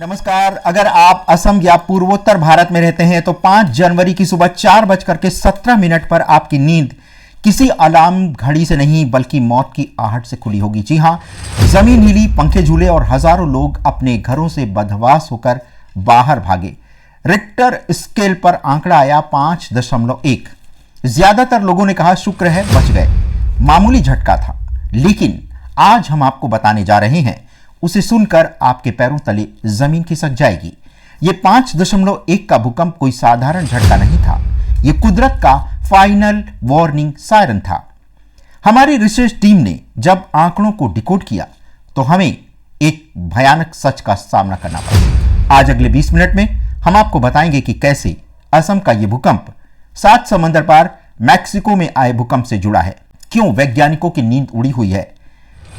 नमस्कार। अगर आप असम या पूर्वोत्तर भारत में रहते हैं तो 5 जनवरी की सुबह 4:17 पर आपकी नींद किसी अलार्म घड़ी से नहीं बल्कि मौत की आहट से खुली होगी। जी हां, जमीन हिली, पंखे झूले और हजारों लोग अपने घरों से बदहवास होकर बाहर भागे। रिक्टर स्केल पर आंकड़ा आया 5.1। ज्यादातर लोगों ने कहा शुक्र है बच गए, मामूली झटका था। लेकिन आज हम आपको बताने जा रहे हैं, उसे सुनकर आपके पैरों तले जमीन खिसक जाएगी। यह 5.1 का भूकंप कोई साधारण झटका नहीं था, यह कुदरत का फाइनल वार्निंग सायरन था। हमारी रिसर्च टीम ने जब आंकड़ों को डिकोड किया तो हमें एक भयानक सच का सामना करना पड़ा। आज अगले 20 मिनट में हम आपको बताएंगे कि कैसे असम का यह भूकंप 7 समंदर पार मैक्सिको में आए भूकंप से जुड़ा है, क्यों वैज्ञानिकों की नींद उड़ी हुई है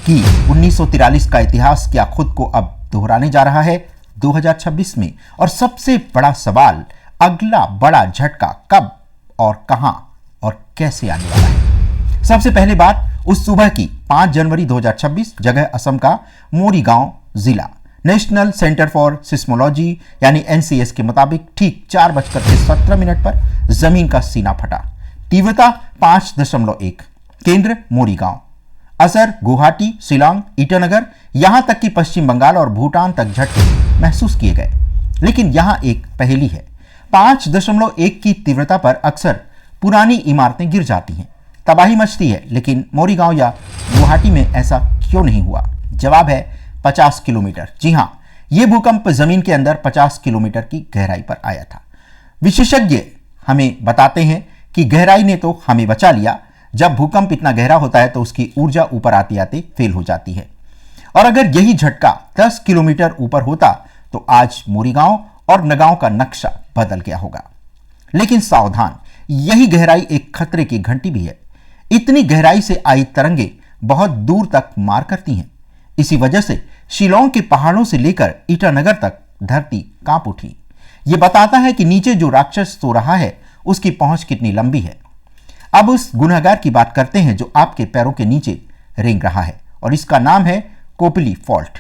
कि 1943 का इतिहास क्या खुद को अब दोहराने जा रहा है 2026 में, और सबसे बड़ा सवाल, अगला बड़ा झटका कब और कहां और कैसे आने वाला है। सबसे पहले बात उस सुबह की 5 जनवरी 2026, जगह असम का मोरीगांव जिला। नेशनल सेंटर फॉर सिस्मोलॉजी यानी एनसीएस के मुताबिक ठीक 4:17 पर जमीन का सीना फटा। तीव्रता 5.1, केंद्र मोरीगांव, असर गुवाहाटी, शिलांग, ईटानगर, यहां तक कि पश्चिम बंगाल और भूटान तक झटके महसूस किए गए। लेकिन यहां एक पहेली है। 5.1 की तीव्रता पर अक्सर पुरानी इमारतें गिर जाती हैं, तबाही मचती है, लेकिन मोरीगांव या गुवाहाटी में ऐसा क्यों नहीं हुआ? जवाब है 50 किलोमीटर। जी हां, यह भूकंप जमीन के अंदर 50 किलोमीटर की गहराई पर आया था। विशेषज्ञ हमें बताते हैं कि गहराई ने तो हमें बचा लिया। जब भूकंप इतना गहरा होता है तो उसकी ऊर्जा ऊपर आते आते फेल हो जाती है, और अगर यही झटका 10 किलोमीटर ऊपर होता तो आज मोरीगांव और नगांव का नक्शा बदल गया होगा। लेकिन सावधान, यही गहराई एक खतरे की घंटी भी है। इतनी गहराई से आई तरंगे बहुत दूर तक मार करती हैं। इसी वजह से शिलांग के पहाड़ों से लेकर ईटानगर तक धरती कांप उठी। यह बताता है कि नीचे जो राक्षस सो रहा है उसकी पहुंच कितनी लंबी है। अब उस गुनहगार की बात करते हैं जो आपके पैरों के नीचे रेंग रहा है, और इसका नाम है कोपली फॉल्ट।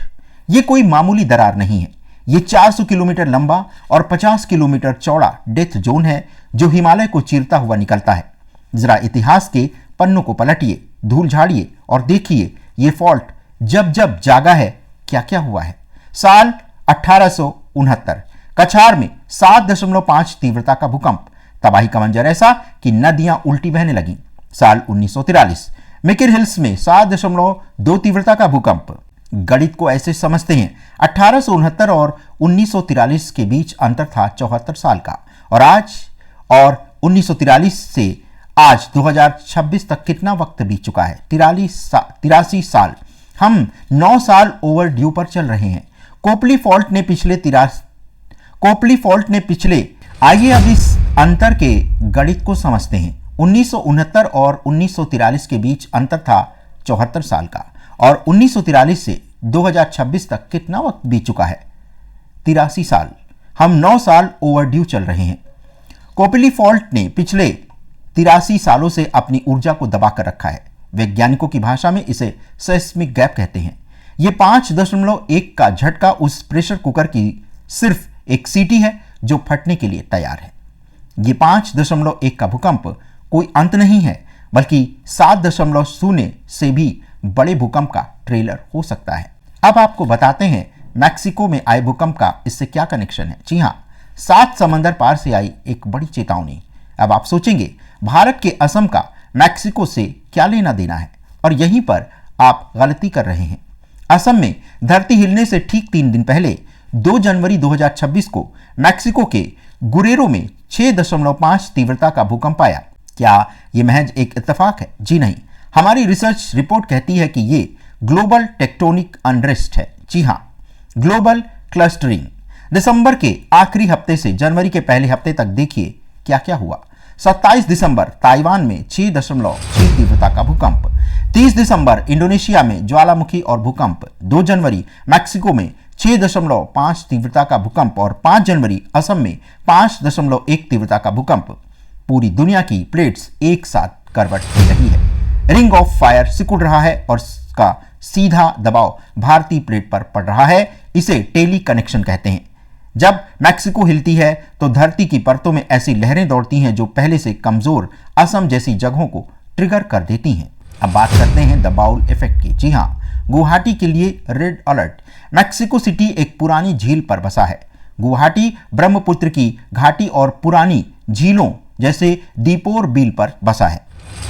यह कोई मामूली दरार नहीं है, यह 400 किलोमीटर लंबा और 50 किलोमीटर चौड़ा डेथ जोन है जो हिमालय को चीरता हुआ निकलता है। जरा इतिहास के पन्नों को पलटिए, धूल झाड़िए और देखिए यह फॉल्ट जब जब जागा है क्या क्या हुआ है। साल 1869, कछार में 7.5 तीव्रता का भूकंप, तबाही का मंजर ऐसा कि नदियां उल्टी बहने लगी। साल 1943, मिकिर हिल्स में 7.2 तीव्रता का भूकंप। गणित को ऐसे समझते हैं, 1869 और 1943 के अंतर था 74 साल का, और 1943 से आज 2026 तक कितना वक्त बीत चुका है? 83 साल। हम 9 साल ओवर ड्यू पर चल रहे हैं। कोपली फॉल्ट ने पिछले आइए अब इस अंतर के गणित को समझते हैं। 1969 और 1943 के बीच अंतर था 74 साल का, और 1943 से 2026 तक कितना वक्त बीत चुका है? 83 साल। हम 9 साल ओवरड्यू चल रहे हैं। कोपली फॉल्ट ने पिछले 83 सालों से अपनी ऊर्जा को दबाकर रखा है। वैज्ञानिकों की भाषा में इसे सेस्मिक गैप कहते हैं। यह 5.1 का झटका उस प्रेशर कुकर की सिर्फ एक सीटी है जो फटने के लिए तैयार है। यह 5.1 का भूकंप कोई अंत नहीं है, बल्कि 7.0 से भी बड़े भूकंप का ट्रेलर हो सकता है। अब आपको बताते हैं मैक्सिको में आए भूकंप का इससे क्या कनेक्शन है। जी हां, 7 समंदर पार से आई एक बड़ी चेतावनी। अब आप सोचेंगे भारत के असम का मैक्सिको से क्या लेना देना है, और यहीं पर आप गलती कर रहे हैं। असम में धरती हिलने से ठीक 3 दिन पहले 2 जनवरी 2026 को मैक्सिको के गुरेरो में 6.5 तीव्रता का भूकंप आया। क्या यह महज एक इत्तेफाक है? जी नहीं, हमारी रिसर्च रिपोर्ट कहती है कि यह ग्लोबल टेक्टोनिक अनरेस्ट है। जी हां, ग्लोबल क्लस्टरिंग। दिसंबर के आखिरी हफ्ते से जनवरी के पहले हफ्ते तक देखिए क्या क्या हुआ। 27 दिसंबर ताइवान में 6.6 तीव्रता का भूकंप। 30 दिसंबर इंडोनेशिया में ज्वालामुखी और भूकंप। 2 जनवरी मैक्सिको में 6.5 तीव्रता का भूकंप, और 5 जनवरी असम में 5.1 तीव्रता का भूकंप। पूरी दुनिया की प्लेट्स एक साथ करवट ले रही है। रिंग ऑफ फायर सिकुड़ रहा है और इसका सीधा दबाव भारतीय प्लेट पर पड़ रहा है। इसे टेली कनेक्शन कहते हैं। जब मैक्सिको हिलती है तो धरती की परतों में ऐसी लहरें दौड़ती हैं जो पहले से कमजोर असम जैसी जगहों को ट्रिगर कर देती हैं। अब बात करते हैं द बाउल इफेक्ट की। जी हाँ, गुवाहाटी के लिए रेड अलर्ट। मैक्सिको सिटी एक पुरानी झील पर बसा है। गुवाहाटी ब्रह्मपुत्र की घाटी और पुरानी झीलों जैसे दीपोर बील पर बसा है।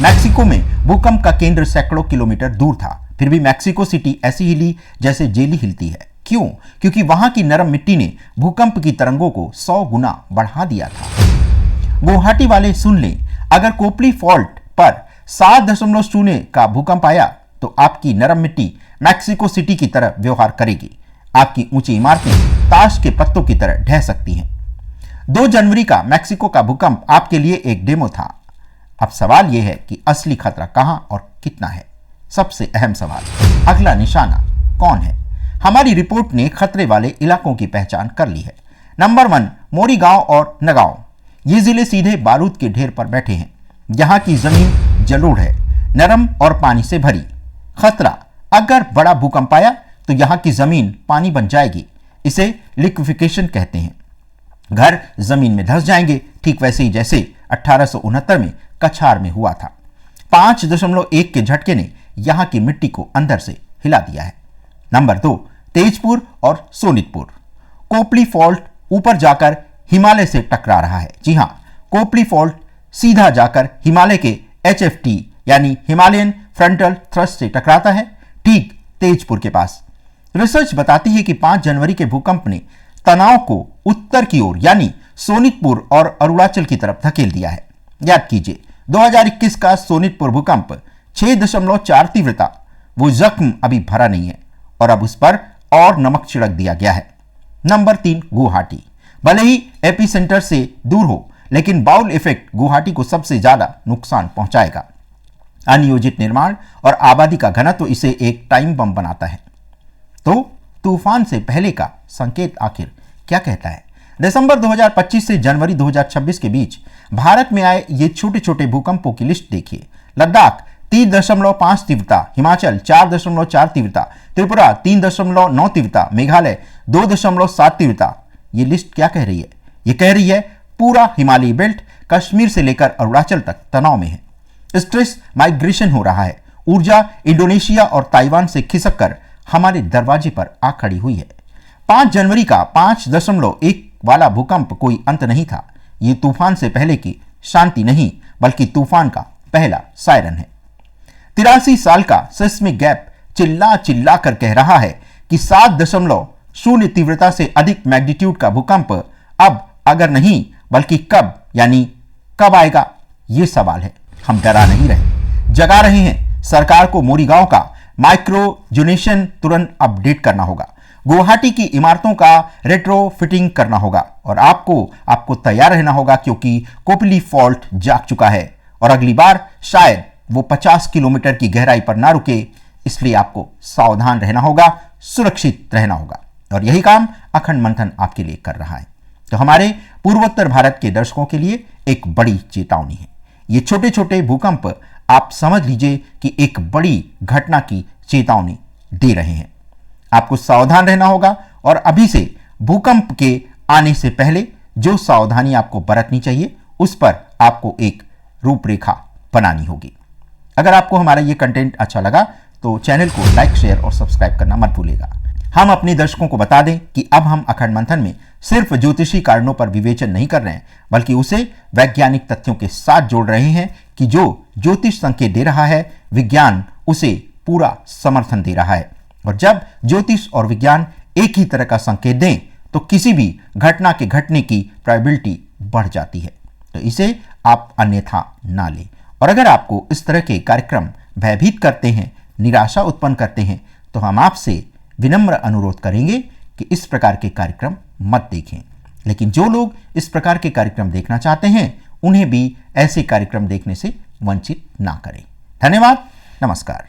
मैक्सिको में भूकंप का केंद्र सैकड़ों किलोमीटर दूर था, फिर भी मैक्सिको सिटी ऐसी हिली जैसे जेली हिलती है। क्यों? क्योंकि वहां की नरम मिट्टी ने भूकंप की तरंगों को 100 गुना बढ़ा दिया था। गुवाहाटी वाले सुन लें, अगर कोपली फॉल्ट पर 7.0 का भूकंप आया तो आपकी नरम मिट्टी मैक्सिको सिटी की तरह व्यवहार करेगी। आपकी ऊंची इमारतें ताश के पत्तों की तरह ढह सकती हैं। 2 जनवरी का मैक्सिको का भूकंप आपके लिए एक डेमो था। अब सवाल यह है कि असली खतरा कहां और कितना है। सबसे अहम सवाल, अगला निशाना कौन है? हमारी रिपोर्ट ने खतरे वाले इलाकों की पहचान कर ली है। नंबर 1, मोरीगांव और नगांव। ये जिले सीधे बारूद के ढेर पर बैठे हैं। यहां की जमीन जलोढ़ है, नरम और पानी से भरी। खतरा, अगर बड़ा भूकंप आया तो यहां की जमीन पानी बन जाएगी। इसे लिक्विफिकेशन कहते हैं। घर जमीन में धंस जाएंगे, ठीक वैसे ही जैसे 1869 में कछार में हुआ था। 5.1 के झटके ने यहां की मिट्टी को अंदर से हिला दिया है। नंबर 2, तेजपुर और सोनितपुर। कोपली फॉल्ट ऊपर जाकर हिमालय से टकरा रहा है। जी हां, कोपली फॉल्ट सीधा जाकर हिमालय के HFT यानी हिमालयन फ्रंटल थ्रस्ट से टकराता है, ठीक तेजपुर के पास। रिसर्च बताती है कि 5 जनवरी के भूकंप ने तनाव को उत्तर की ओर यानी सोनितपुर और अरुणाचल की तरफ धकेल दिया है। याद कीजिए, 2021 का सोनितपुर भूकंप 6.4 तीव्रता, वो जख्म अभी भरा नहीं है और अब उस पर और नमक छिड़क दिया गया है। नंबर 3, गुवाहाटी। भले ही एपिसेंटर से दूर हो, लेकिन बाउल इफेक्ट गुवाहाटी को सबसे ज्यादा नुकसान पहुंचाएगा। अनियोजित निर्माण और आबादी का घनत्व इसे एक टाइम बम बनाता है। तो तूफान से पहले का संकेत आखिर क्या कहता है? दिसंबर 2025 से जनवरी 2026 के बीच भारत में आए ये छोटे छोटे भूकंपों की लिस्ट देखिए। लद्दाख 3.5 तीव्रता, हिमाचल 4.4 तीव्रता, त्रिपुरा 3.9 तीव्रता, मेघालय 2.7 तीव्रता। ये लिस्ट क्या कह रही है? ये कह रही है पूरा हिमालयी बेल्ट कश्मीर से लेकर अरुणाचल तक तनाव में है। स्ट्रेस माइग्रेशन हो रहा है। ऊर्जा इंडोनेशिया और ताइवान से खिसक कर हमारे दरवाजे पर आ खड़ी हुई है। 5 जनवरी का 5.1 वाला भूकंप कोई अंत नहीं था। ये तूफान से पहले की शांति नहीं, बल्कि तूफान का पहला सायरन है। 83 साल का सेस्मिक गैप चिल्ला चिल्ला कर कह रहा है कि 7.0 तीव्रता से अधिक मैग्नीट्यूड का भूकंप अब अगर नहीं बल्कि कब, यानी कब आएगा, ये सवाल है। हम डरा नहीं रहे, जगा रहे हैं। सरकार को मोरीगांव का माइक्रोजोनेशन तुरंत अपडेट करना होगा। गुवाहाटी की इमारतों का रेट्रो फिटिंग करना होगा और आपको तैयार रहना होगा, क्योंकि कोपली फॉल्ट जाग चुका है और अगली बार शायद वो 50 किलोमीटर की गहराई पर ना रुके। इसलिए आपको सावधान रहना होगा, सुरक्षित रहना होगा, और यही काम अखंड मंथन आपके लिए कर रहा है। तो हमारे पूर्वोत्तर भारत के दर्शकों के लिए एक बड़ी चेतावनी है। ये छोटे छोटे भूकंप आप समझ लीजिए कि एक बड़ी घटना की चेतावनी दे रहे हैं। आपको सावधान रहना होगा और अभी से भूकंप के आने से पहले जो सावधानी आपको बरतनी चाहिए उस पर आपको एक रूपरेखा बनानी होगी। अगर आपको हमारा ये कंटेंट अच्छा लगा तो चैनल को लाइक, शेयर और सब्सक्राइब करना मत भूलिएगा। हम अपने दर्शकों को बता दें कि अब हम अखंड मंथन में सिर्फ ज्योतिषी कारणों पर विवेचन नहीं कर रहे हैं, बल्कि उसे वैज्ञानिक तथ्यों के साथ जोड़ रहे हैं कि जो ज्योतिष संकेत दे रहा है, विज्ञान उसे पूरा समर्थन दे रहा है। और जब ज्योतिष और विज्ञान एक ही तरह का संकेत दें तो किसी भी घटना के घटने की प्रोबेबिलिटी बढ़ जाती है। तो इसे आप अन्यथा ना लें। और अगर आपको इस तरह के कार्यक्रम भयभीत करते हैं, निराशा उत्पन्न करते हैं, तो हम आपसे विनम्र अनुरोध करेंगे कि इस प्रकार के कार्यक्रम मत देखें। लेकिन जो लोग इस प्रकार के कार्यक्रम देखना चाहते हैं, उन्हें भी ऐसे कार्यक्रम देखने से वंचित ना करें। धन्यवाद, नमस्कार।